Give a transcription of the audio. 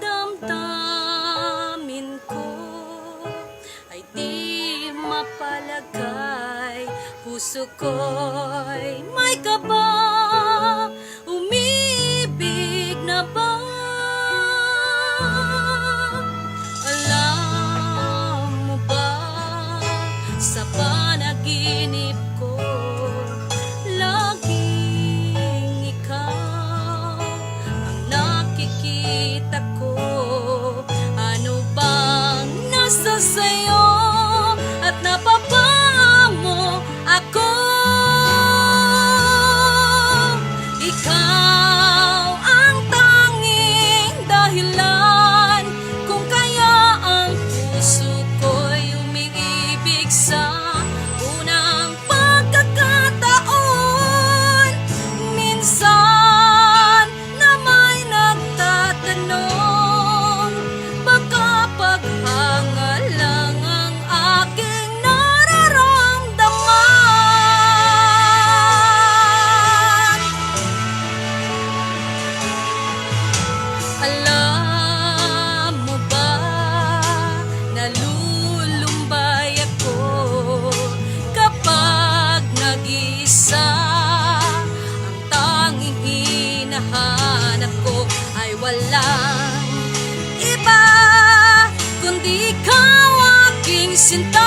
damdamin ko ay di mapalagay. Puso ko'y may kaba, umibig na ba? Alam mo ba, sa panaginip ko laging ikaw ang nakikita ko. Ano bang nasa sayo at napapa mo ako? Ikaw ang tanging dahilan kung kaya ang puso ko'y umiibig sa unang pagkakataon. Minsan na may nagtatanong, baka paghanga lang ang aking nararamdaman. Alam mo ba, nalulumbay ako kapag nag-iisa. Ang tanging hinahanap ko ay walang iba kundi ikaw, aking sinta.